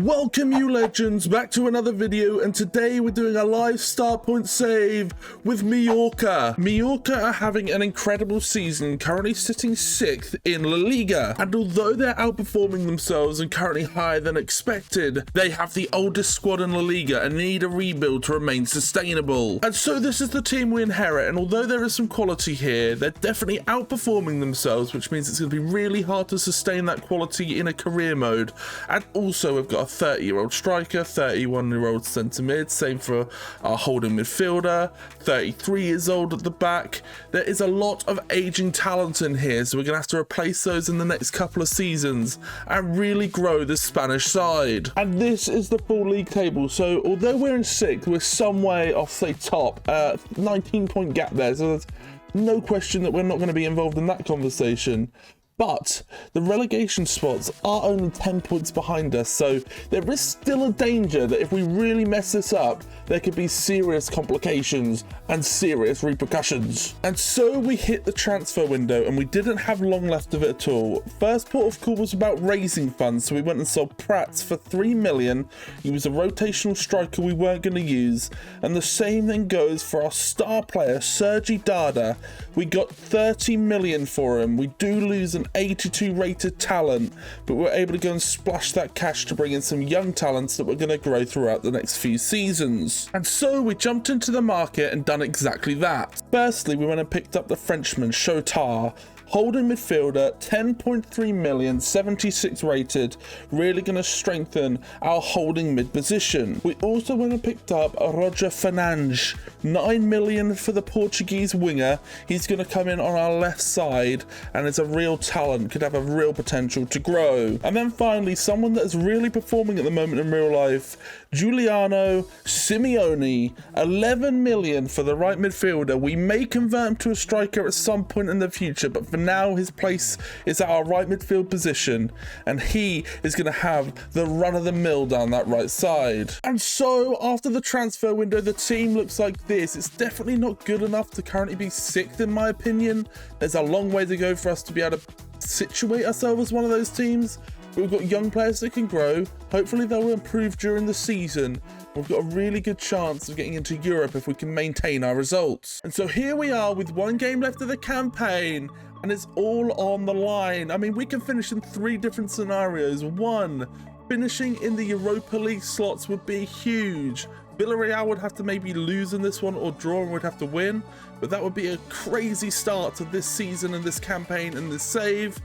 Welcome you legends back to another video, and today we're doing a live start point save with Mallorca. Mallorca are having an incredible season, currently sitting 6th in La Liga, and although they're outperforming themselves and currently higher than expected, they have the oldest squad in La Liga and need a rebuild to remain sustainable. And so this is the team we inherit, and although there is some quality here, they're definitely outperforming themselves, which means it's going to be really hard to sustain that quality in a career mode. And also we've got a 30-year-old striker, 31-year-old centre mid, same for our holding midfielder, 33 years old at the back. There is a lot of aging talent in here, so we're going to have to replace those in the next couple of seasons and really grow the Spanish side. And this is the full league table, so although we're in 6th, we're some way off, say, top, 19-point gap there, so there's no question that we're not going to be involved in that conversation. But the relegation spots are only 10 points behind us, so there is still a danger that if we really mess this up, there could be serious complications and serious repercussions. And so we hit the transfer window, and we didn't have long left of it at all. First port of call was about raising funds, so we went and sold Prats for 3 million. He was a rotational striker we weren't going to use, and the same thing goes for our star player, Sergi Dada. We got 30 million for him. We do lose an 82 rated talent, but we're able to go and splash that cash to bring in some young talents that we're going to grow throughout the next few seasons. And so we jumped into the market and done exactly that. Firstly, we went and picked up the Frenchman Chotard, holding midfielder, 10.3 million, 76 rated, really going to strengthen our holding mid position. We also went and picked up Roger Fernandes, 9 million for the Portuguese winger. He's going to come in on our left side and is a real talent, could have a real potential to grow. And then finally, someone that is really performing at the moment in real life, Giuliano Simeone, 11 million for the right midfielder. We may convert him to a striker at some point in the future, but for now his place is at our right midfield position, and he is going to have the run of the mill down that right side. And so after the transfer window, the team looks like this. It's definitely not good enough to currently be 6th in my opinion. There's a long way to go for us to be able to situate ourselves as one of those teams. But we've got young players that can grow. Hopefully they'll improve during the season. We've got a really good chance of getting into Europe if we can maintain our results. And so here we are with 1 game left of the campaign, and it's all on the line. I mean, we can finish in 3 different scenarios. 1, finishing in the Europa League slots would be huge. Villarreal would have to maybe lose in this one, or draw and would have to win, but that would be a crazy start to this season and this campaign and this save.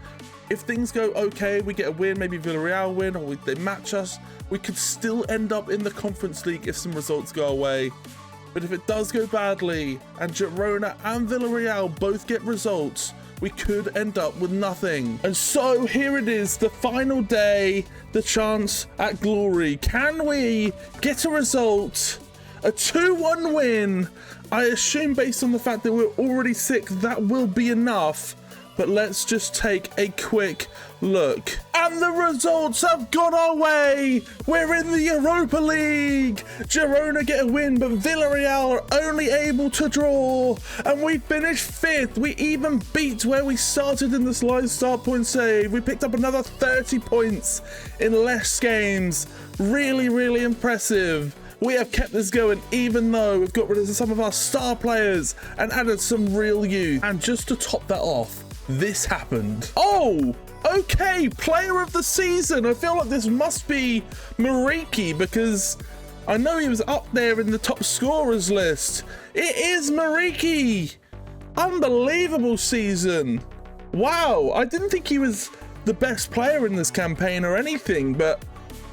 If things go okay, we get a win, maybe Villarreal win, or they match us, we could still end up in the Conference League if some results go away. But if it does go badly, and Girona and Villarreal both get results, we could end up with nothing. And so here it is, the final day, the chance at glory. Can we get a result? A 2-1 win. I assume based on the fact that we're already 6th, that will be enough. But let's just take a quick look. And the results have gone our way. We're in the Europa League. Girona get a win, but Villarreal are only able to draw. And we finished 5th. We even beat where we started in this live start point save. We picked up another 30 points in less games. Really, really impressive. We have kept this going even though we've got rid of some of our star players and added some real youth. And just to top that off, this happened. Oh, okay, player of the season. I feel like this must be Mallorca because I know he was up there in the top scorers list. It is Mallorca. Unbelievable season. Wow, I didn't think he was the best player in this campaign or anything, but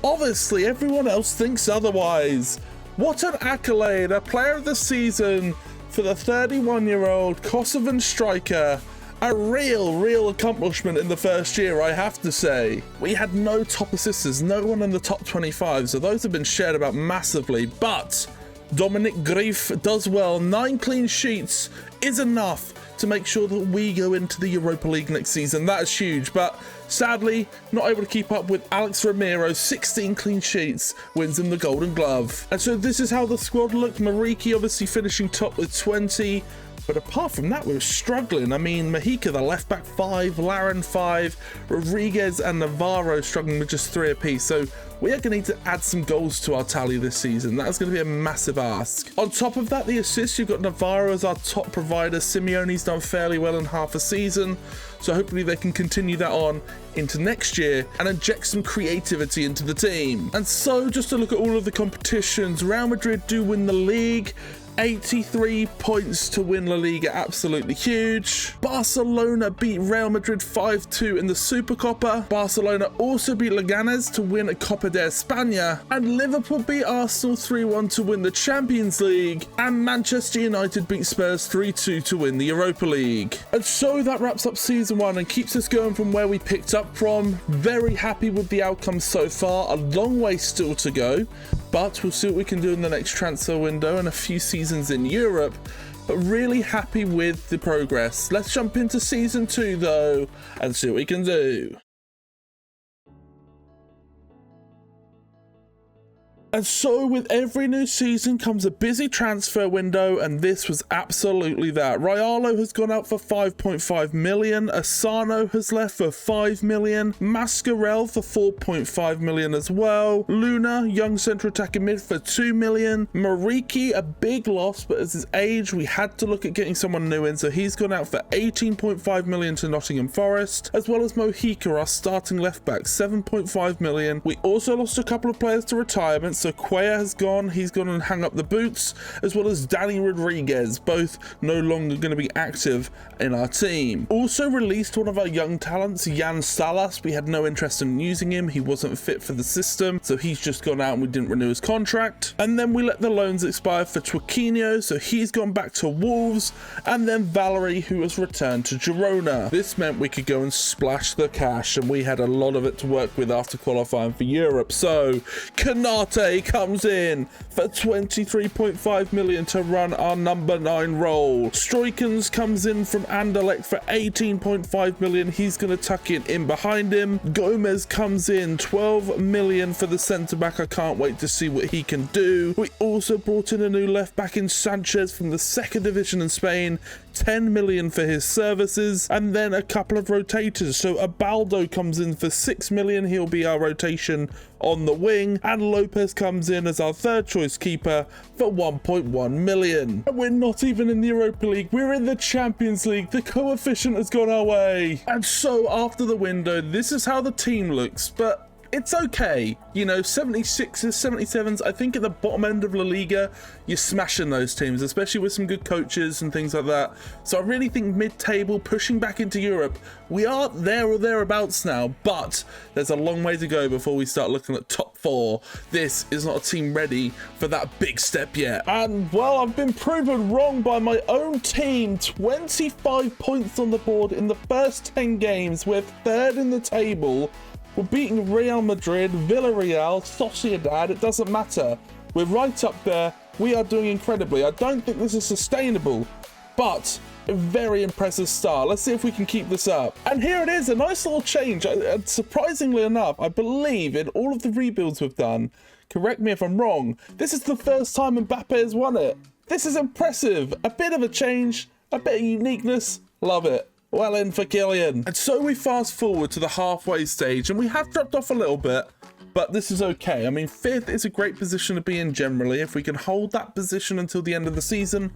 obviously everyone else thinks otherwise. What an accolade, a player of the season for the 31-year-old Kosovan striker. A real accomplishment in the first year, I have to say. We had no top assisters, no one in the top 25, so those have been shared about massively, but Dominic Grief does well. 9 clean sheets is enough to make sure that we go into the Europa League next season. That is huge, but sadly, not able to keep up with Alex Romero. 16 clean sheets, wins him the Golden Glove. And so this is how the squad looked. Mallorca obviously finishing top with 20. But apart from that, we were struggling. I mean, Mojica, the left back 5, Larin 5, Rodriguez and Navarro struggling with just 3 apiece. So we are going to need to add some goals to our tally this season. That's going to be a massive ask. On top of that, the assists, you've got Navarro as our top provider. Simeone's done fairly well in half a season, so hopefully they can continue that on into next year and inject some creativity into the team. And so just to look at all of the competitions, Real Madrid do win the league. 83 points to win La Liga, absolutely huge. Barcelona beat Real Madrid 5-2 in the Supercopa. Barcelona also beat LIGA'S to win a Copa de España. And Liverpool beat Arsenal 3-1 to win the Champions League. And Manchester United beat Spurs 3-2 to win the Europa League. And so that wraps up season 1 and keeps us going from where we picked up from. Very happy with the outcome so far. A long way still to go, but we'll see what we can do in the next transfer window and a few seasons in Europe, but really happy with the progress. Let's jump into season 2 though and see what we can do. And so with every new season comes a busy transfer window, and this was absolutely that. Rayalo has gone out for 5.5 million, Asano has left for 5 million, Mascarell for 4.5 million as well, Luna, young central attacking mid, for 2 million, Mariki, a big loss, but as his age, we had to look at getting someone new in, so he's gone out for 18.5 million to Nottingham Forest, as well as Mojica, our starting left back, 7.5 million. We also lost a couple of players to retirement, so Cuellar has gone, he's gone and hung up the boots, as well as Danny Rodriguez, both no longer going to be active in our team. Also released one of our young talents, Jan Salas. We had no interest in using him, he wasn't fit for the system, so he's just gone out and we didn't renew his contract. And then we let the loans expire for Twaquinho, so he's gone back to Wolves, and then Valerie, who has returned to Girona. This meant we could go and splash the cash, and we had a lot of it to work with after qualifying for Europe. So Canate comes in for 23.5 million to run our number 9 role. Stroikens comes in from Anderlecht for 18.5 million. He's going to tuck it in behind him. Gomez comes in 12 million for the centre back. I can't wait to see what he can do. We also brought in a new left back in Sanchez from the 2nd division in Spain, 10 million for his services, and then a couple of rotators. So Abaldo comes in for 6 million. He'll be our rotation on the wing, and Lopez comes in as our 3rd choice keeper for 1.1 million. And we're not even in the Europa League, we're in the Champions League. The coefficient has gone our way. And so after the window, this is how the team looks, but it's okay. You know, 76s, 77s, I think at the bottom end of La Liga, you're smashing those teams, especially with some good coaches and things like that. So I really think mid-table, pushing back into Europe, we are there or thereabouts now, but there's a long way to go before we start looking at top 4. This is not a team ready for that big step yet. And, well, I've been proven wrong by my own team. 25 points on the board in the first 10 games. We're 3rd in the table. We're beating Real Madrid, Villarreal, Sociedad, it doesn't matter. We're right up there. We are doing incredibly. I don't think this is sustainable, but a very impressive start. Let's see if we can keep this up. And here it is, a nice little change. Surprisingly enough, I believe in all of the rebuilds we've done, correct me if I'm wrong, this is the first time Mbappe has won it. This is impressive. A bit of a change, a bit of uniqueness. Love it. Well in for Kylian. And so we fast forward to the halfway stage, and we have dropped off a little bit, but this is okay. I mean, 5th is a great position to be in generally. If we can hold that position until the end of the season,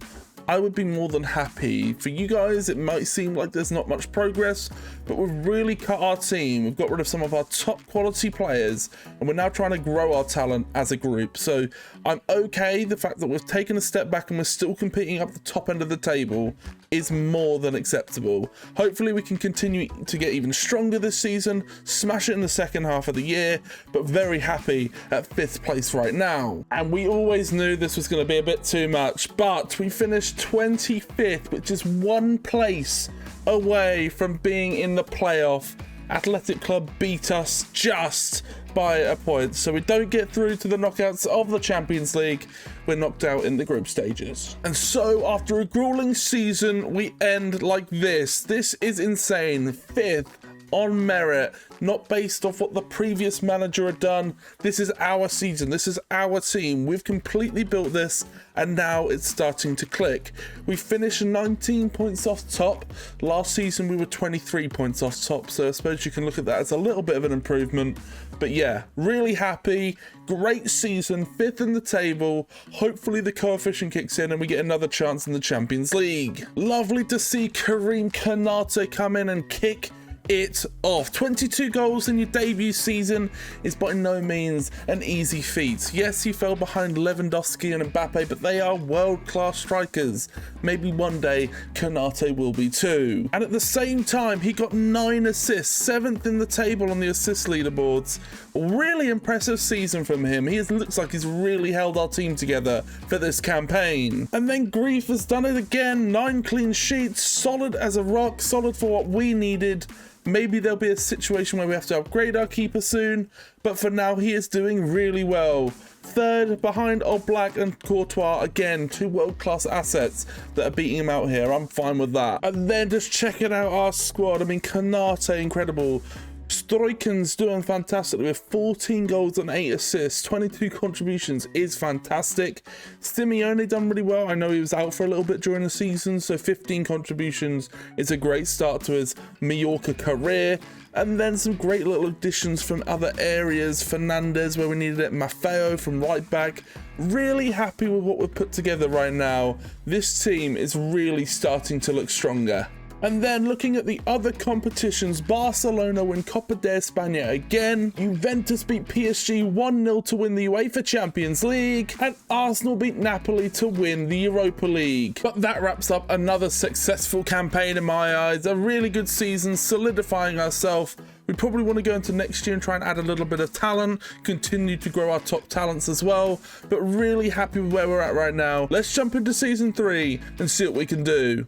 I would be more than happy. For you guys, it might seem like there's not much progress, but we've really cut our team. We've got rid of some of our top quality players, and we're now trying to grow our talent as a group. So I'm okay. The fact that we've taken a step back and we're still competing up the top end of the table is more than acceptable. Hopefully we can continue to get even stronger this season, smash it in the second half of the year, but very happy at 5th place right now. And we always knew this was going to be a bit too much, but we finished 25th, which is 1 place away from being in the playoff. Athletic Club beat us just by a point, so we don't get through to the knockouts of the Champions League. We're knocked out in the group stages. And so after a grueling season, we end like this. This is insane. 5th on merit, not based off what the previous manager had done. This is our season. This is our team. We've completely built this, and now it's starting to click. We finished 19 points off top. Last season, we were 23 points off top, so I suppose you can look at that as a little bit of an improvement. But yeah, really happy. Great season, 5th in the table. Hopefully the coefficient kicks in and we get another chance in the Champions League. Lovely to see Karim Konate come in and kick it off. 22 goals in your debut season is by no means an easy feat. Yes, he fell behind Lewandowski and Mbappe, but they are world-class strikers. Maybe one day Konate will be too. And at the same time, he got 9 assists, 7th in the table on the assist leaderboards. Really impressive season from him. He looks like he's really held our team together for this campaign. And then Grief has done it again. 9 clean sheets, solid as a rock, solid for what we needed. Maybe there'll be a situation where we have to upgrade our keeper soon, but for now he is doing really well. 3rd behind Oblak and Courtois, again, 2 world-class assets that are beating him out here. I'm fine with that. And then just checking out our squad. I mean, Konate, incredible. Struyken's doing fantastic with 14 goals and 8 assists, 22 contributions is fantastic. Simeone done really well. I know he was out for a little bit during the season, so 15 contributions is a great start to his Mallorca career. And then some great little additions from other areas. Fernandez where we needed it, Maffeo from right back. Really happy with what we've put together right now. This team is really starting to look stronger. And then looking at the other competitions, Barcelona win Copa de España again, Juventus beat PSG 1-0 to win the UEFA Champions League, and Arsenal beat Napoli to win the Europa League. But that wraps up another successful campaign in my eyes, a really good season, solidifying ourselves. We probably want to go into next year and try and add a little bit of talent, continue to grow our top talents as well, but really happy with where we're at right now. Let's jump into season 3 and see what we can do.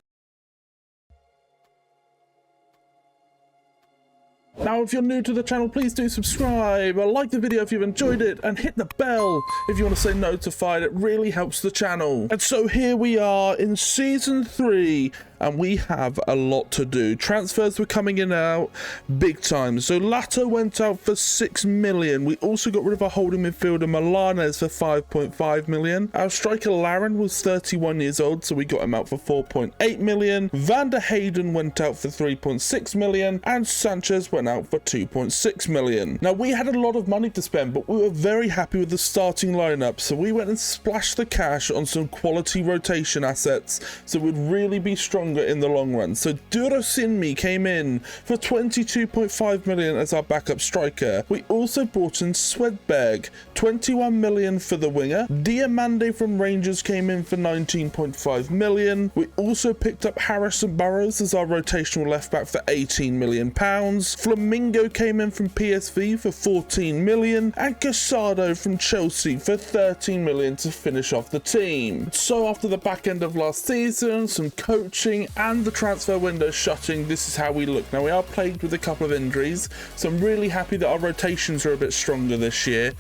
Now, if you're new to the channel, please do subscribe, like the video if you've enjoyed it, and hit the bell if you want to stay notified. It really helps the channel. And so here we are in season 3, and we have a lot to do. Transfers were coming in and out big time. So Lato went out for 6 million. We also got rid of our holding midfielder Milanes for 5.5 million. Our striker Laren was 31 years old, so we got him out for 4.8 million. Van der Heyden went out for 3.6 million, and Sanchez went out for 2.6 million. Now, we had a lot of money to spend, but we were very happy with the starting lineup, so we went and splashed the cash on some quality rotation assets, so we'd really be stronger in the long run. So Durosinmi came in for 22.5 million as our backup striker. We also brought in Swedberg, 21 million for the winger. Diamande from Rangers came in for 19.5 million. We also picked up Harrison Burrows as our rotational left back for 18 million pounds. Flamingo came in from PSV for 14 million, and Casado from Chelsea for 13 million to finish off the team. So after the back end of last season, some coaching and the transfer window shutting, this is how we look. Now, we are plagued with a couple of injuries, so I'm really happy that our rotations are a bit stronger this year.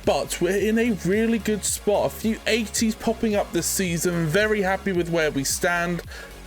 But we're in a really good spot. A few 80s popping up this season. Very happy with where we stand.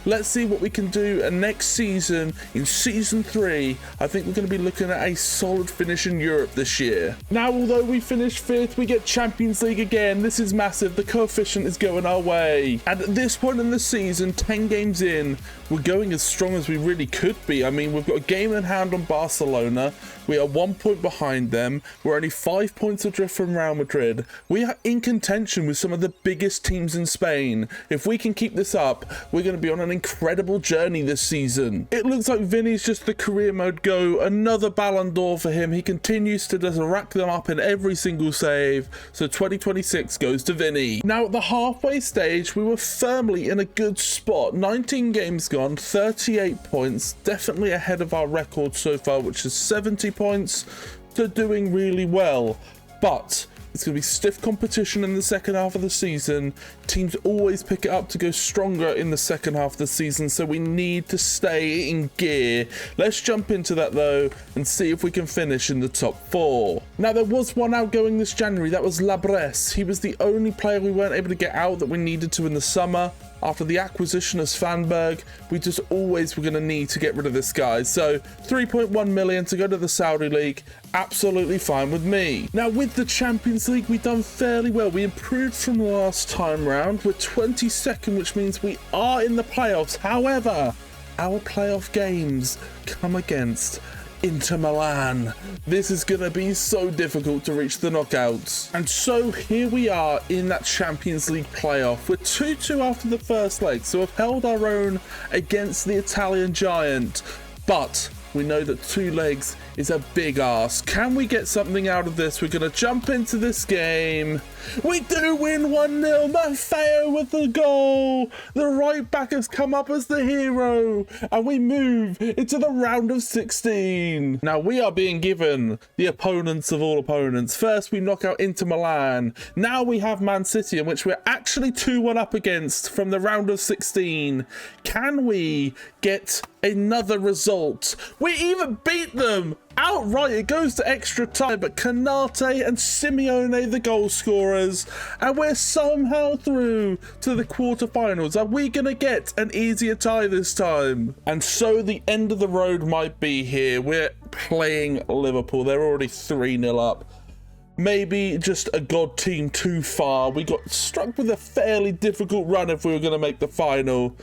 Let's see what we can do next season. In season 3, I think we're going to be looking at a solid finish in Europe this year. Now, although we finished 5th, we get Champions League again. This is massive. The coefficient is going our way. And at this point in the season, 10 games in, we're going as strong as we really could be. I mean, we've got a game in hand on Barcelona. We are 1 point behind them. We're only 5 points adrift from Real Madrid. We are in contention with some of the biggest teams in Spain. If we can keep this up, we're going to be on an incredible journey this season. It looks like Vinny's just the career mode go. Another Ballon d'Or for him. He continues to just rack them up in every single save. So 2026 goes to Vinny. Now at the halfway stage, we were firmly in a good spot. 19 games gone, 38 points. Definitely ahead of our record so far, which is 70 points. So doing really well. But it's going to be stiff competition in the second half of the season. Teams always pick it up to go stronger in the second half of the season, so we need to stay in gear. Let's jump into that though and see if we can finish in the top 4. Now, there was one outgoing this January. That was Labres. He was the only player we weren't able to get out that we needed to in the summer. after the acquisition of Svanberg, we just always were going to need to get rid of this guy. So 3.1 million to go to the Saudi League, absolutely fine with me. Now with the Champions League, we've done fairly well. We improved from the last time round. We're 22nd, which means we are in the playoffs. However, our playoff games come against Inter Milan. This is going to be so difficult to reach the knockouts. And so here we are in that Champions League playoff. We're 2-2 after the first leg, so we've held our own against the Italian giant. But we know that 2 legs is a big ask. Can we get something out of this? We're going to jump into this game. We do win 1-0. Maffeo with the goal. The right back has come up as the hero. And we move into the round of 16. Now we are being given the opponents of all opponents. First we knock out Inter Milan. Now we have Man City, in which we're actually 2-1 up against from the round of 16. Can we get another result? We even beat them outright. It goes to extra time, but Canate and Simeone the goal scorers, and we're somehow through to the quarterfinals. Are we gonna get an easier tie this time? And so the end of the road might be here. We're playing Liverpool. They're already 3-0 up. Maybe just a god team too far. We got struck with a fairly difficult run if we were going to make the final.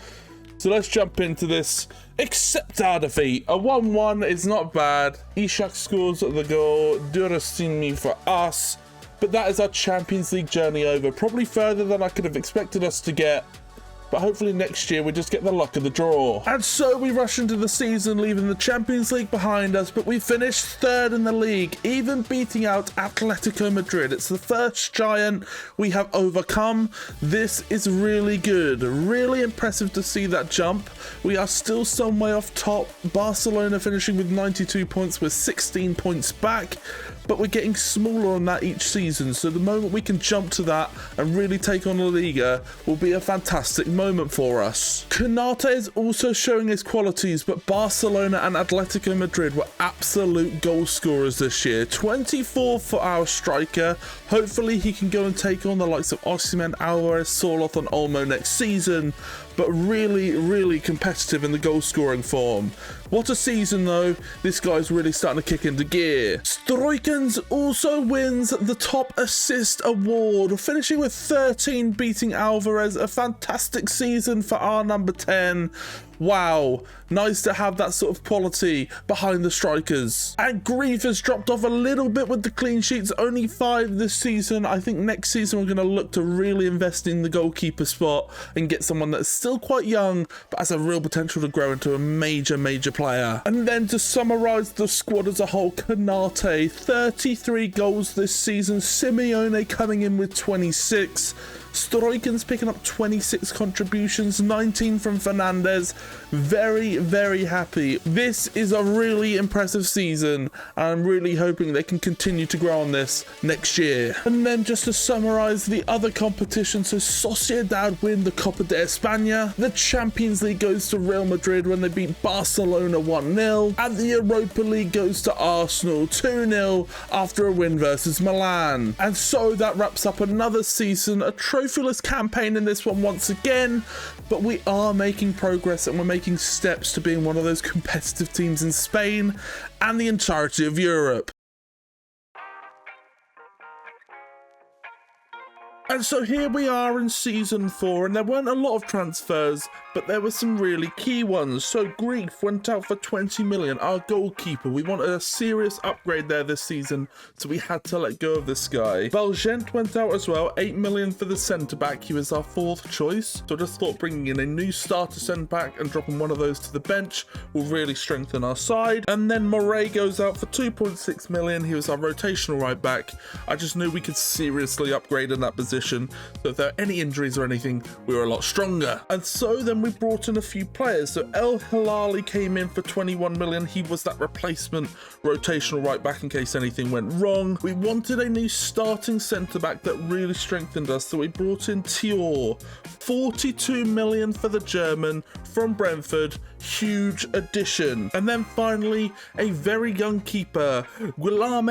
So let's jump into this. Accept our defeat. A 1-1 is not bad. Ishak scores the goal. Durastini for us. But that is our Champions League journey over. Probably further than I could have expected us to get. But hopefully next year we just get the luck of the draw. And so we rush into the season, leaving the Champions League behind us, but we finished 3rd in the league, even beating out Atletico Madrid. It's the first giant we have overcome. This is really good. Really impressive to see that jump. We are still some way off top. Barcelona finishing with 92 points. We're 16 points back. But we're getting smaller on that each season, so the moment we can jump to that and really take on La Liga will be a fantastic moment for us. Canate is also showing his qualities, but Barcelona and Atletico Madrid were absolute goal scorers this year. 24 for our striker. Hopefully he can go and take on the likes of Osimhen, Alvarez, Soloth and Olmo next season, but really competitive in the goal scoring form. What a season though. This guy's really starting to kick into gear. Stroikens also wins the top assist award, finishing with 13, beating Alvarez. A fantastic season for our number 10. Wow, nice to have that sort of quality behind the strikers. And Grief has dropped off a little bit with the clean sheets, only 5 this season. I think next season we're going to look to really invest in the goalkeeper spot and get someone that's still quite young but has a real potential to grow into a major player. And then to summarise the squad as a whole, Canate, 33 goals this season, Simeone coming in with 26, Stroikens picking up 26 contributions, 19 from Fernandez. Very happy. This is a really impressive season, and I'm really hoping they can continue to grow on this next year. And then just to summarise the other competitions, so Sociedad win the Copa de España, the Champions League goes to Real Madrid when they beat Barcelona 1-0, and the Europa League goes to Arsenal 2-0 after a win versus Milan. And so that wraps up another season, a trophyless campaign in this one once again, but we are making progress and we're making steps to being one of those competitive teams in Spain and the entirety of Europe. And so here we are in season 4, and there weren't a lot of transfers, but there were some really key ones. So Grief went out for 20 million, our goalkeeper. We wanted a serious upgrade there this season, so we had to let go of this guy. Valgent went out as well, 8 million for the centre-back. He was our 4th choice, so I just thought bringing in a new starter centre-back and dropping one of those to the bench will really strengthen our side. And then Moray goes out for 2.6 million. He was our rotational right-back. I just knew we could seriously upgrade in that position. So if there are any injuries or anything, we were a lot stronger. And so then we brought in a few players. So El Hilali came in for 21 million. He was that replacement rotational right back in case anything went wrong. We wanted a new starting centre back that really strengthened us. So we brought in Tior, 42 million for the German from Brentford. huge addition. And then finally, a very young keeper, Guillaume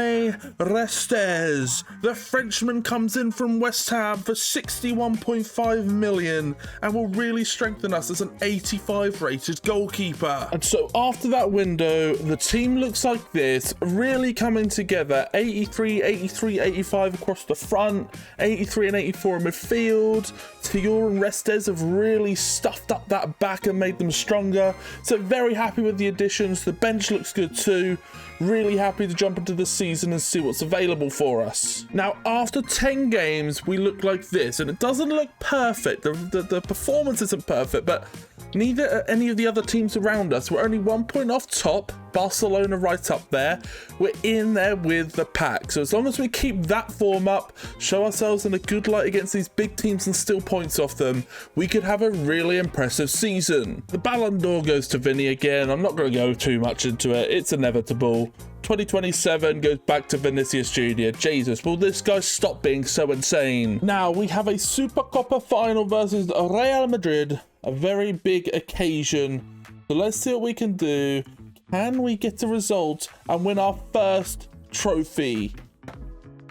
Restes. The Frenchman comes in from West Ham for 61.5 million and will really strengthen us as an 85 rated goalkeeper. And so after that window, the team looks like this, really coming together. 83, 83, 85 across the front, 83 and 84 in midfield. Thior and Restes have really stuffed up that back and made them stronger. So very happy with the additions. The bench looks good too. Really happy to jump into the season and see what's available for us. Now, after 10 games, we look like this, and it doesn't look perfect. The performance isn't perfect, but neither are any of the other teams around us. We're only 1 point off top. Barcelona right up there. We're in there with the pack. So as long as we keep that form up, show ourselves in a good light against these big teams and steal points off them, we could have a really impressive season. The Ballon d'Or goes to Vinny again. I'm not going to go too much into it. It's inevitable. 2027 goes back to Vinicius Jr. Jesus, will this guy stop being so insane? Now, we have a Supercopa final versus Real Madrid. A very big occasion. So let's see what we can do. Can we get a result and win our first trophy?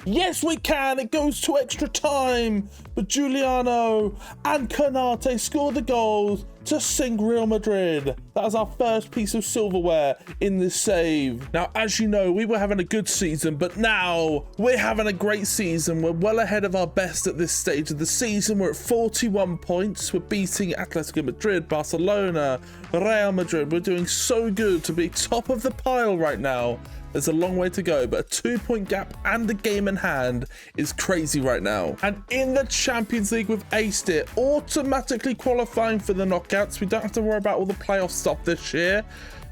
Yes, we can. It goes to extra time. But Giuliano and Canate score the goals to sink Real Madrid. That is our first piece of silverware in this save. Now, as you know, we were having a good season, but now we're having a great season. We're well ahead of our best at this stage of the season. We're at 41 points. We're beating Atletico Madrid, Barcelona, Real Madrid. We're doing so good to be top of the pile right now. There's a long way to go, but a 2-point gap and a game in hand is crazy right now. And in the Champions League, we've aced it, automatically qualifying for the knockouts. We don't have to worry about all the playoff stuff this year.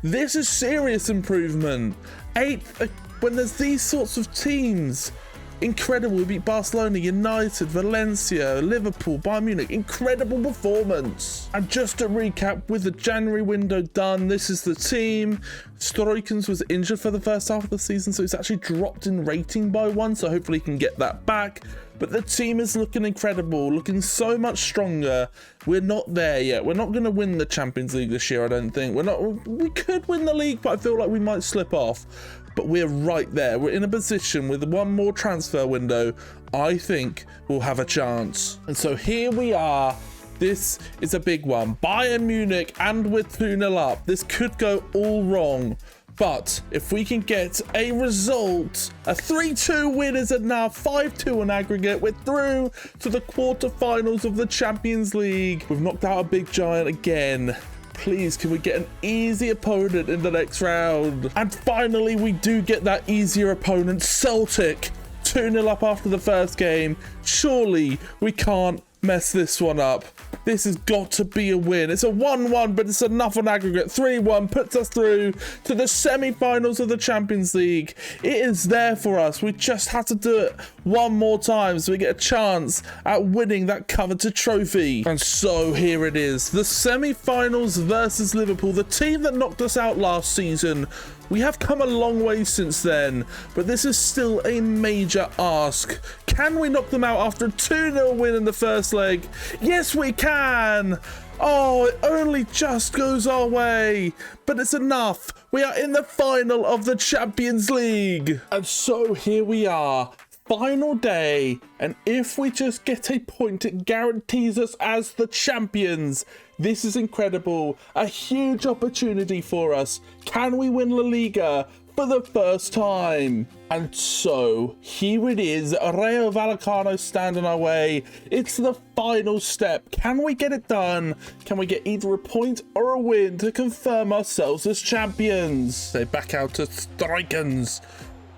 This is serious improvement. 8th, when there's these sorts of teams. Incredible. We beat Barcelona, United, Valencia, Liverpool, Bayern Munich. Incredible performance. And just to recap, with the January window done, this is the team. Stroikens was injured for the first half of the season, so it's actually dropped in rating by 1, so hopefully he can get that back. But the team is looking incredible, looking so much stronger. We're not there yet. We're not going to win the Champions League this year, I don't think. We could win the league, but I feel like we might slip off. But we're right there. We're in a position with one more transfer window. I think we'll have a chance. And so here we are. This is a big one. Bayern Munich, and we're 2-0 up. This could go all wrong. But if we can get a result, a 3-2 win is enough, 5-2 on aggregate, we're through to the quarterfinals of the Champions League. We've knocked out a big giant again. Please, can we get an easy opponent in the next round? And finally, we do get that easier opponent, Celtic. 2-0 up after the first game. Surely we can't mess this one up. This has got to be a win. It's a 1-1, but it's enough on aggregate. 3-1 puts us through to the semi-finals of the Champions League. It is there for us. We just have to do it one more time so we get a chance at winning that coveted trophy. And so here it is. The semi-finals versus Liverpool, the team that knocked us out last season. We have come a long way since then, but this is still a major ask. Can we knock them out after a 2-0 win in the first leg? Yes, we can! Oh, it only just goes our way, but it's enough. We are in the final of the Champions League. And so here we are. Final day, and if we just get a point, it guarantees us as the champions. This is incredible, a huge opportunity for us. Can we win La Liga for the first time? And so here it is, Rayo Vallecano stand in our way. It's the final step. Can we get it done? Can we get either a point or a win to confirm ourselves as champions? They back out to Stroikens.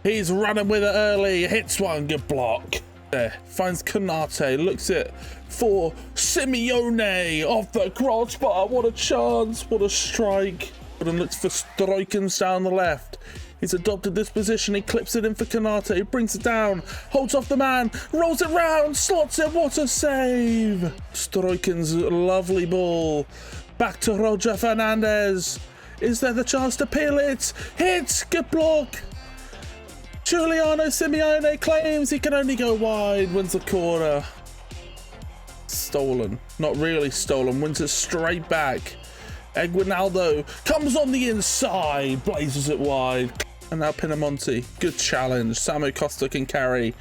He's running with it early, hits one, good block. There, finds Canate, looks it for Simeone off the crossbar. What a chance, what a strike. But then looks for Stroikens down the left. He's adopted this position, he clips it in for Canate, he brings it down, holds off the man, rolls it round, slots it, what a save. Stroikens, lovely ball. Back to Roger Fernandez. Is there the chance to peel it? Hits, good block. Giuliano Simeone claims he can only go wide, wins the corner. Stolen. Not really stolen, wins it straight back. Eguinaldo comes on the inside, blazes it wide. And now Pinamonti, good challenge. Samu Costa can carry.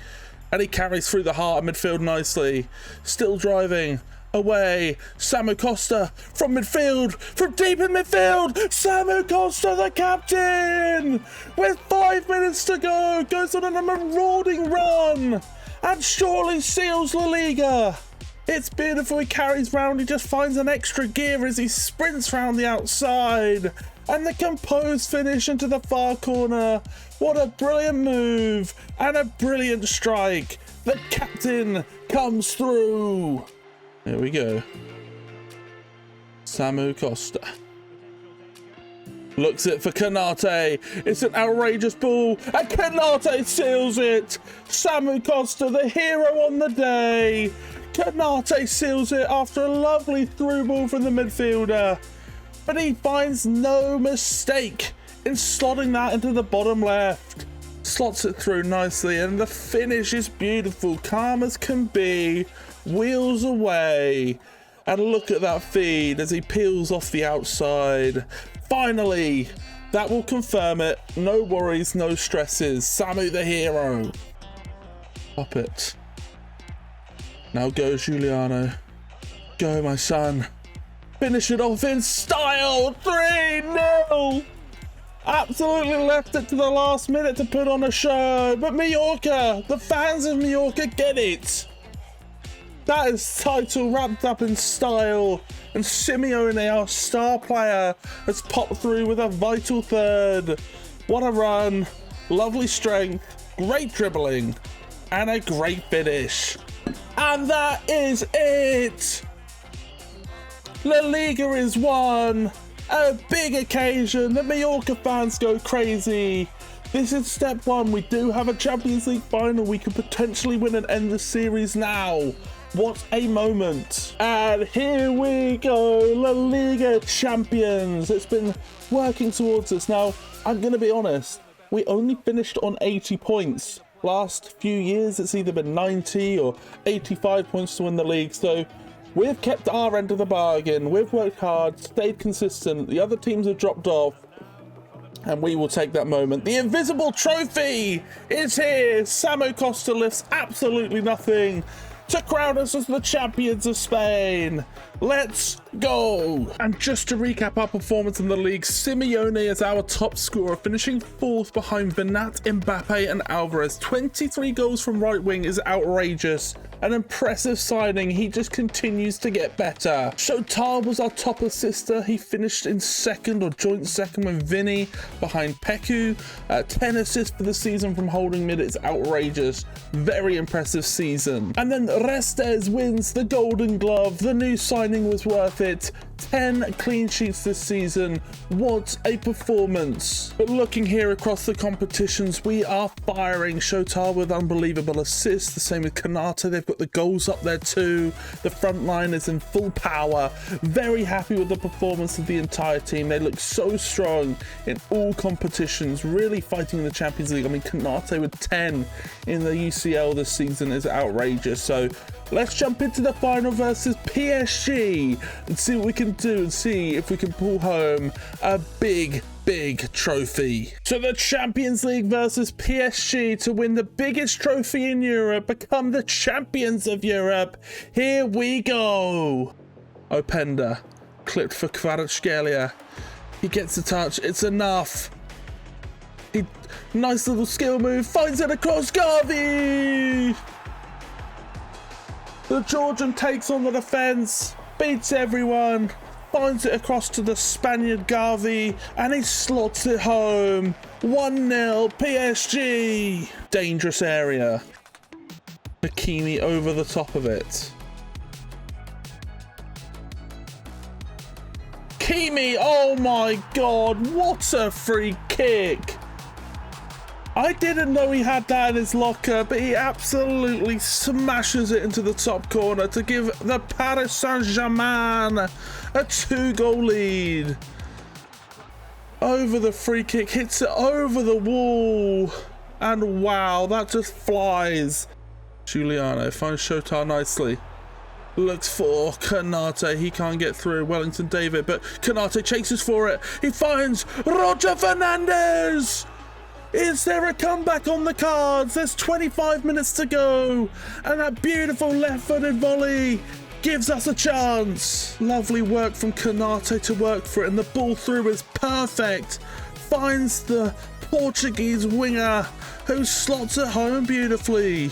And he carries through the heart of midfield nicely. Still driving. Away, Samu Costa from midfield, from deep in midfield, Samu Costa, the captain, with 5 minutes to go, goes on a marauding run, and surely seals La Liga. It's beautiful, he carries round, he just finds an extra gear as he sprints round the outside, and the composed finish into the far corner. What a brilliant move, and a brilliant strike. The captain comes through. Here we go. Samu Costa. Looks it for Kanate. It's an outrageous ball. And Kanate seals it. Samu Costa, the hero on the day. Kanate seals it after a lovely through ball from the midfielder. But he finds no mistake in slotting that into the bottom left. Slots it through nicely, and the finish is beautiful. Calm as can be. Wheels away, and look at that feed as he peels off the outside. Finally, that will confirm it. No worries, no stresses. Samu the hero. Pop it. Now go, Giuliano. Go, my son. Finish it off in style. 3-0. Absolutely left it to the last minute to put on a show. But Mallorca, the fans of Mallorca get it. That is title wrapped up in style, and Simeone, our star player, has popped through with a vital third. What a run, lovely strength, great dribbling, and a great finish. And that is it! La Liga is won! A big occasion, the Mallorca fans go crazy. This is step one, we do have a Champions League final, we could potentially win and end the series now. What a moment. And here we go, La Liga champions. It's been working towards us. Now, I'm going to be honest, we only finished on 80 points. Last few years, it's either been 90 or 85 points to win the league. So we've kept our end of the bargain. We've worked hard, stayed consistent. The other teams have dropped off. And we will take that moment. The invisible trophy is here. Samu Costa lifts absolutely nothing to crown us as the champions of Spain. Let's go. And just to recap our performance in the league, Simeone is our top scorer, finishing 4th behind Vinat, Mbappe and Alvarez. 23 goals from right wing is outrageous. An impressive signing. He just continues to get better. Shotar was our top assister. He finished in second or joint second with Vinny behind Peku. 10 assists for the season from holding mid. It's outrageous. Very impressive season. And then Restes wins the Golden Glove. The new signing was worth it. 10 clean sheets this season. What a performance. But looking here across the competitions, we are firing. Shotar with unbelievable assists. The same with Kanata. They've got the goals up there too. The front line is in full power. Very happy with the performance of the entire team. They look so strong in all competitions, really fighting in the Champions League. I mean, Kanate with 10 in the UCL this season is outrageous. So let's jump into the final versus PSG and see what we can do and see if we can pull home a big trophy. So the Champions League versus PSG to win the biggest trophy in Europe, become the champions of Europe. Here we go. Openda, clipped for Kvaratskhelia. He gets a touch, it's enough. Nice little skill move, finds it across Garvey. The Georgian takes on the defence, beats everyone, finds it across to the Spaniard Garvey, and he slots it home. 1-0 PSG. Dangerous area. Hakimi over the top of it. Hakimi, oh my god, what a free kick. I didn't know he had that in his locker, but he absolutely smashes it into the top corner to give the Paris Saint-Germain a 2-goal lead. Over the free kick, hits it over the wall, and wow, that just flies. Giuliano finds Shotar nicely. Looks for Kanate. He can't get through. Wellington David, but Kanate chases for it. He finds Roger Fernandez. Is there a comeback on the cards? There's 25 minutes to go. And that beautiful left-footed volley gives us a chance. Lovely work from Kanate to work for it. And the ball through is perfect. Finds the Portuguese winger who slots it home beautifully.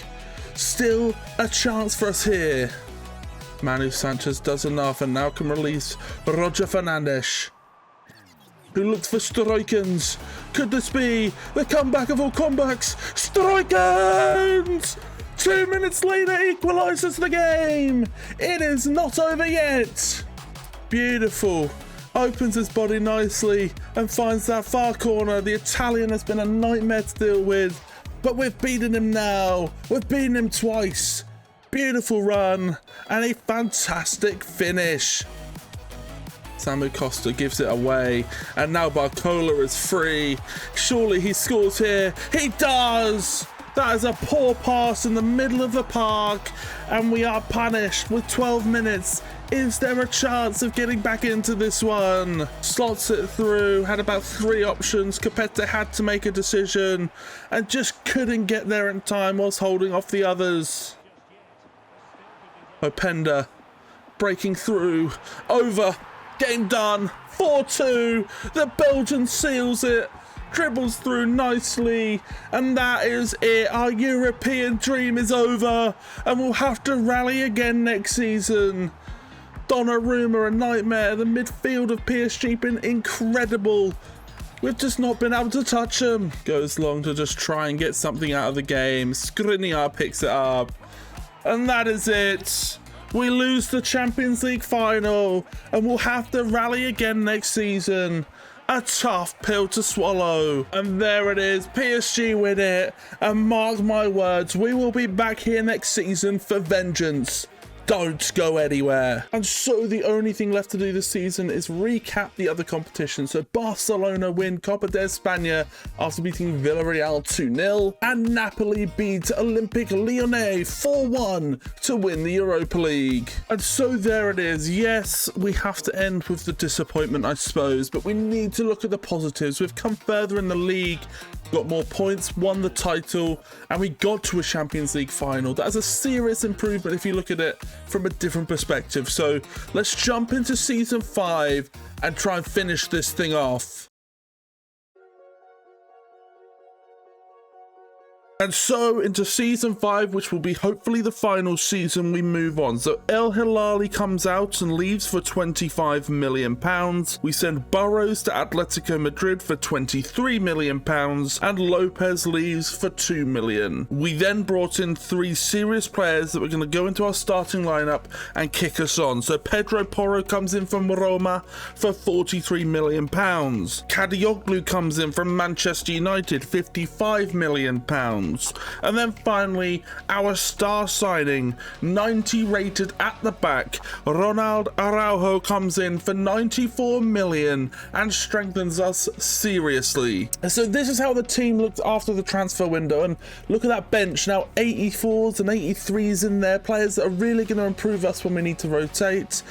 Still a chance for us here. Manu Sanchez does enough and now can release Roger Fernandes, who looks for Strikens. Could this be the comeback of all comebacks? Strikens! 2 minutes later equalises the game. It is not over yet. Beautiful. Opens his body nicely and finds that far corner. The Italian has been a nightmare to deal with, but we've beaten him now. We've beaten him twice. Beautiful run and a fantastic finish. Samu Costa gives it away and now Barcola is free. Surely he scores here. He does! That is a poor pass in the middle of the park and we are punished with 12 minutes. Is there a chance of getting back into this one? Slots it through, had about 3 options. Capete had to make a decision and just couldn't get there in time whilst holding off the others. Openda breaking through, over, game done, 4-2. The Belgian seals it, dribbles through nicely, and that is it. Our European dream is over, and we'll have to rally again next season. Donnarumma, a nightmare. The midfield of PSG been incredible. We've just not been able to touch him. Goes long to just try and get something out of the game. Skriniar picks it up. And that is it. We lose the Champions League final and we'll have to rally again next season. A tough pill to swallow. And there it is. PSG win it. And mark my words, we will be back here next season for vengeance. Don't go anywhere. And so the only thing left to do this season is recap the other competitions. So Barcelona win Copa de España after beating Villarreal 2-0, and Napoli beat Olympique Lyonnais 4-1 to win the Europa League. And so there it is. Yes, we have to end with the disappointment, I suppose, but we need to look at the positives. We've come further in the league, got more points, won the title, and we got to a Champions League final. That is a serious improvement if you look at it from a different perspective. So let's jump into season 5 and try and finish this thing off. And so into season 5, which will be hopefully the final season, we move on. So El Hilali comes out and leaves for £25 million. We send Burrows to Atletico Madrid for £23 million, and Lopez leaves for £2 million. We then brought in 3 serious players that were going to go into our starting lineup and kick us on. So Pedro Porro comes in from Roma for £43 million. Kadioglu comes in from Manchester United, £55 million. And then finally, our star signing, 90 rated at the back, Ronald Araujo comes in for 94 million and strengthens us seriously. So this is how the team looked after the transfer window, and look at that bench now, 84s and 83s in there, players that are really going to improve us when we need to rotate.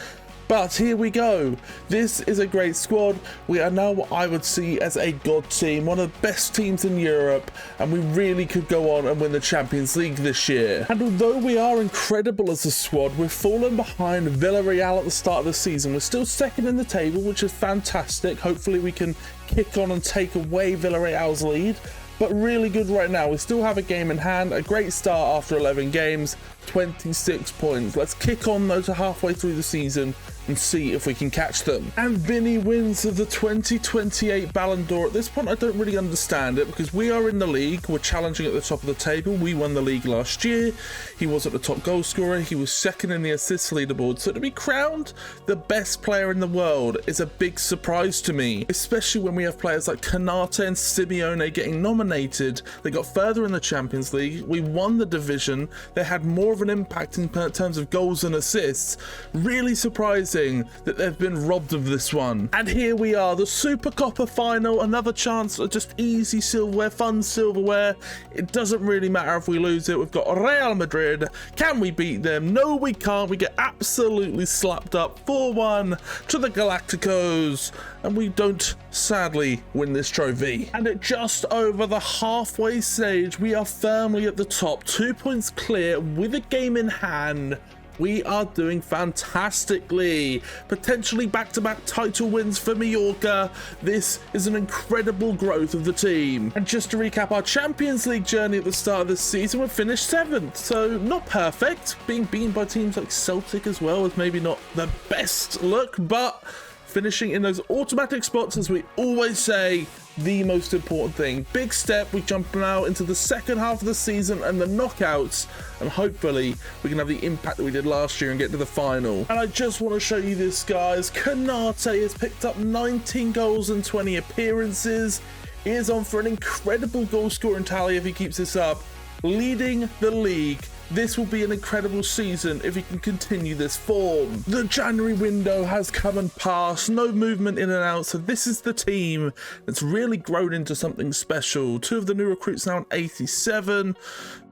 But here we go. This is a great squad. We are now what I would see as a god team, one of the best teams in Europe, and we really could go on and win the Champions League this year. And although we are incredible as a squad, we've fallen behind Villarreal at the start of the season. We're still second in the table, which is fantastic. Hopefully we can kick on and take away Villarreal's lead. But really good right now. We still have a game in hand, a great start after 11 games, 26 points. Let's kick on though to halfway through the season and see if we can catch them. And Vinny wins the 2028 Ballon d'Or. At this point, I don't really understand it because we are in the league. We're challenging at the top of the table. We won the league last year. He wasn't the top goal scorer. He was second in the assists leaderboard. So to be crowned the best player in the world is a big surprise to me, especially when we have players like Kanate and Simeone getting nominated. They got further in the Champions League. We won the division. They had more of an impact in terms of goals and assists. Really surprising. regretting that they've been robbed of this one. And here we are, the Super Coppa final, another chance of just easy silverware, fun silverware. It doesn't really matter if we lose it. We've got Real Madrid. Can we beat them? No, we can't. We get absolutely slapped up 4-1 to the Galacticos, and we don't sadly win this trophy. And at just over the halfway stage, we are firmly at the top, 2 points clear with a game in hand. We are doing fantastically. Potentially back-to-back title wins for Mallorca. This is an incredible growth of the team. And just to recap our Champions League journey at the start of this season, we finished 7th. So not perfect. Being beaten by teams like Celtic as well is maybe not the best look, but finishing in those automatic spots, as we always say, the most important thing. Big step. We jump now into the second half of the season and the knockouts, and hopefully we can have the impact that we did last year and get to the final. And I just want to show you this, guys. Canate has picked up 19 goals and 20 appearances. He is on for an incredible goal scoring tally if he keeps this up, leading the league. This will be an incredible season if he can continue this form. The January window has come and passed, no movement in and out, so this is the team that's really grown into something special. 2 of the new recruits now on 87.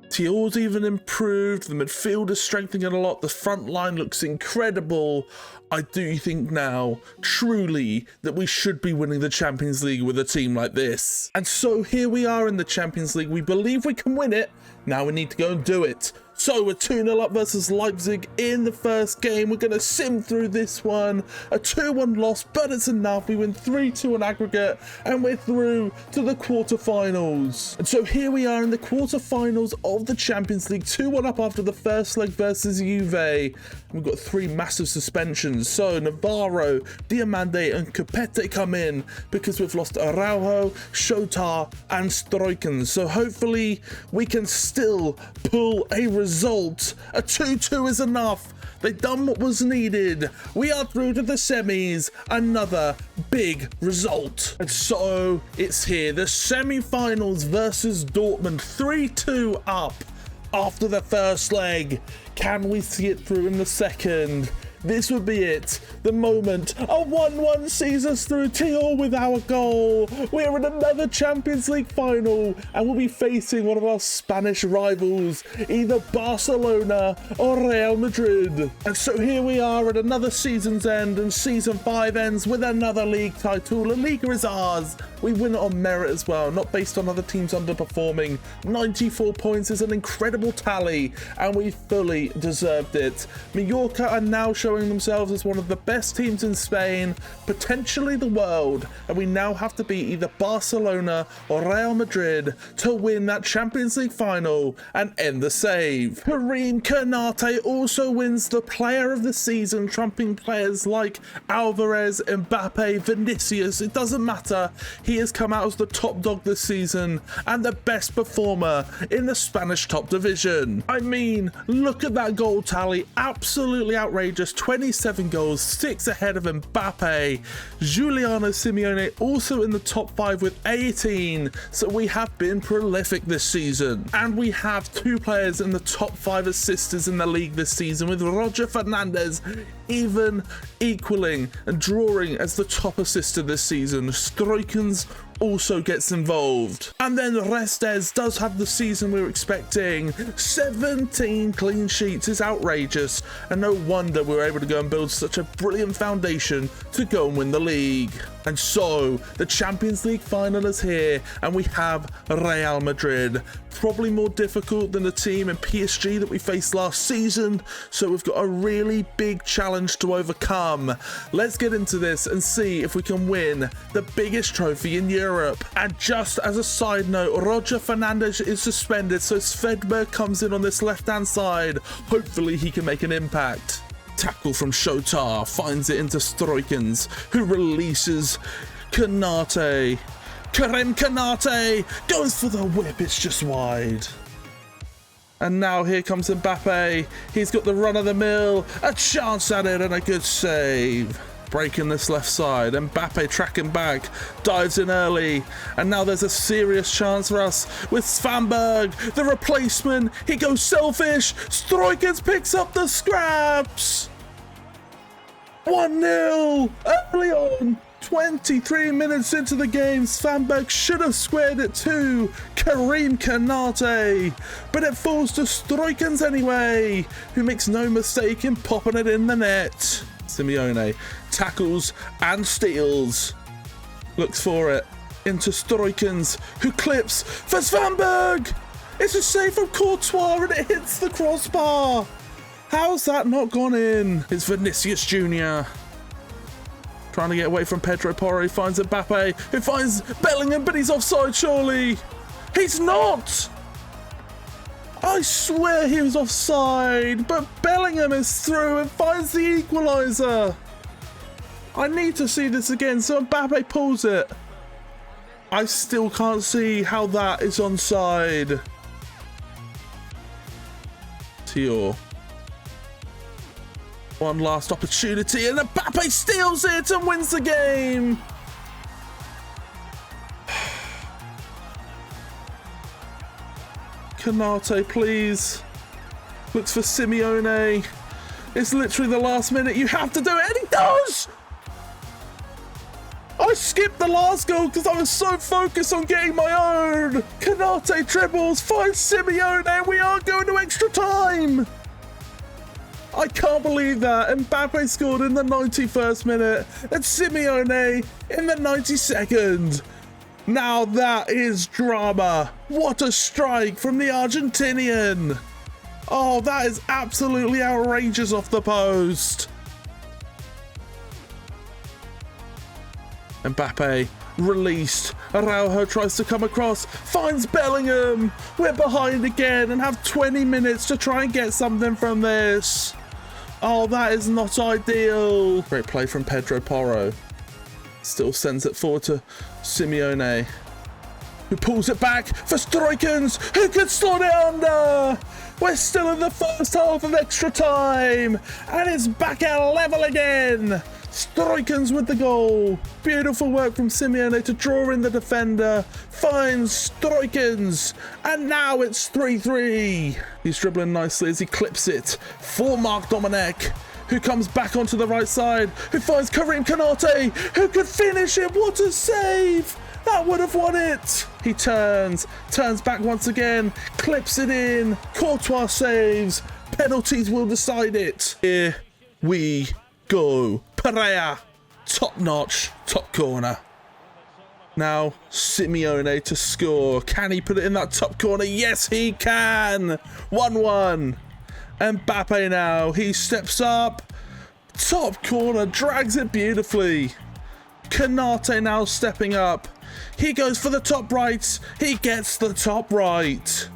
Teal's even improved, the midfield is strengthening a lot, the front line looks incredible. I do think now, truly, that we should be winning the Champions League with a team like this. And so here we are in the Champions League. We believe we can win it. Now we need to go and do it. So we're 2-0 up versus Leipzig in the first game. We're going to sim through this one. A 2-1 loss, but it's enough. We win 3-2 on aggregate, and we're through to the quarterfinals. And so here we are in the quarterfinals of the Champions League. 2-1 up after the first leg versus Juve. We've got 3 massive suspensions. So Navarro, Diamande, and Capete come in because we've lost Araujo, Shotar, and Stroikens. So hopefully we can still pull a result. A 2-2 is enough. They've done what was needed. We are through to the semis. Another big result. And so it's here. The semi-finals versus Dortmund. 3-2 up after the first leg. Can we see it through in the second? This would be it. The moment a 1-1 sees us through. Teal with our goal. We're in another Champions League final, and we'll be facing one of our Spanish rivals, either Barcelona or Real Madrid. And so here we are at another season's end, and season 5 ends with another league title. La Liga is ours. We win it on merit as well, not based on other teams underperforming. 94 points is an incredible tally, and we fully deserved it. Mallorca are now showing themselves as one of the best teams in Spain, potentially the world, and we now have to beat either Barcelona or Real Madrid to win that Champions League final and end the save. Karim Canate also wins the player of the season, trumping players like Alvarez, Mbappe, Vinicius. It doesn't matter. He has come out as the top dog this season and the best performer in the Spanish top division. I mean, look at that goal tally. Absolutely outrageous. 27 goals, 6 ahead of Mbappe. Giuliano Simeone also in the top 5 with 18. So we have been prolific this season. And we have 2 players in the top 5 assisters in the league this season, with Roger Fernandez even equaling and drawing as the top assister this season. Stroikens also gets involved. And then Restes does have the season we were expecting. 17 clean sheets is outrageous, and no wonder we were able to go and build such a brilliant foundation to go and win the league. And so the Champions League final is here, and we have Real Madrid. Probably more difficult than the team in PSG that we faced last season, so we've got a really big challenge to overcome. Let's get into this and see if we can win the biggest trophy in Europe. And just as a side note, Roger Fernandez is suspended, so Svedberg comes in on this left-hand side. Hopefully he can make an impact. Tackle from Shotar finds it into Stroikens, who releases Canate. Karim Canate goes for the whip, it's just wide. And now here comes Mbappe. He's got the run of the mill, a chance at it, and a good save. Breaking this left side, Mbappe tracking back, dives in early, and now there's a serious chance for us with Svanberg, the replacement. He goes selfish. Stroikens picks up the scraps. 1-0 early on. 23 minutes into the game, Svanberg should have squared it to Karim Kanate, but it falls to Stroikens anyway, who makes no mistake in popping it in the net. Simeone tackles and steals, looks for it into Stroikens, who clips for Svanberg. It's a save from Courtois and it hits the crossbar. How's that not gone in? It's Vinicius Jr. trying to get away from Pedro Porro. He finds Mbappe, who finds Bellingham, but he's offside surely. He's not! I swear he was offside, but Bellingham is through and finds the equaliser. I need to see this again, so Mbappe pulls it. I still can't see how that is onside. Tio. One last opportunity and Mbappe steals it and wins the game. Kanate, please. Looks for Simeone. It's literally the last minute. You have to do it, and he does! I skipped the last goal because I was so focused on getting my own. Kanate dribbles, finds Simeone. We are going to extra time. I can't believe that. Mbappe scored in the 91st minute and Simeone in the 92nd. Now that is drama. What a strike from the Argentinian. Oh, that is absolutely outrageous off the post. Mbappe released. Araujo tries to come across, finds Bellingham. We're behind again and have 20 minutes to try and get something from this. Oh, that is not ideal. Great play from Pedro Porro. Still sends it forward to Simeone, who pulls it back for Stroikens, who could slot it under. We're still in the first half of extra time, and it's back at level again. Stroikens with the goal. Beautiful work from Simeone to draw in the defender. Finds Stroikens. And now it's 3-3. He's dribbling nicely as he clips it for Marc Domenech, who comes back onto the right side, who finds Karim Kanate, who could finish it. What a save. That would have won it. He turns back once again, clips it in. Courtois saves. Penalties will decide it. Here we go. Pereira, top notch, top corner. Now Simeone to score. Can he put it in that top corner? Yes, he can. 1-1. Mbappe now. He steps up. Top corner, drags it beautifully. Kanate now stepping up. He goes for the top right. He gets the top right.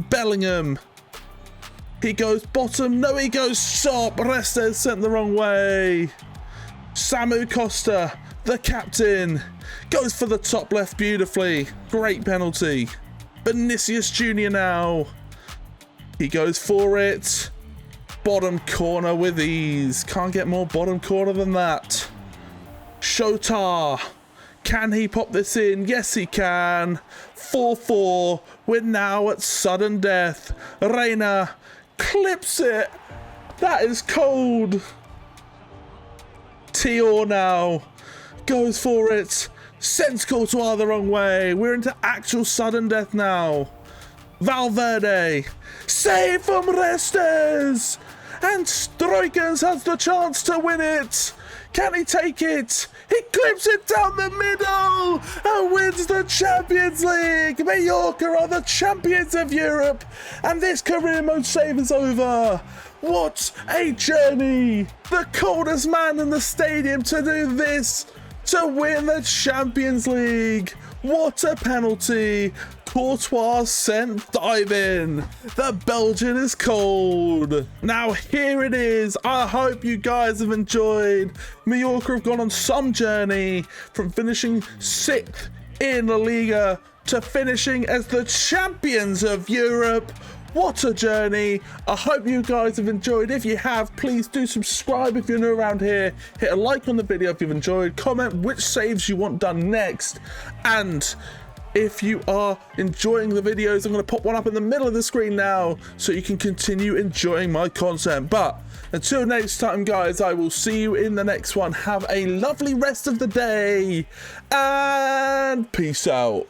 Bellingham. He goes bottom. No, he goes top. Restes sent the wrong way. Samu Costa, the captain, goes for the top left beautifully. Great penalty. Vinicius Jr. now. He goes for it. Bottom corner with ease. Can't get more bottom corner than that. Shota. Can he pop this in? Yes, he can. 4-4. We're now at sudden death. Reina clips it. That is cold. Tio now goes for it. Sends Courtois the wrong way. We're into actual sudden death now. Valverde. Save from Restes. And Stroikens has the chance to win it. Can he take it? He clips it down the middle and wins the Champions League. Mallorca are the champions of Europe, and this career mode save is over. What a journey. The coldest man in the stadium to do this, to win the Champions League. What a penalty. Courtois sent diving. The Belgian is cold. Now here it is. I hope you guys have enjoyed. Mallorca have gone on some journey from finishing 6th in La Liga to finishing as the champions of Europe. What a journey. I hope you guys have enjoyed. If you have, please do subscribe if you're new around here. Hit a like on the video if you've enjoyed. Comment which saves you want done next. And if you are enjoying the videos. I'm going to pop one up in the middle of the screen now so you can continue enjoying my content. But until next time, guys, I will see you in the next one. Have a lovely rest of the day and peace out.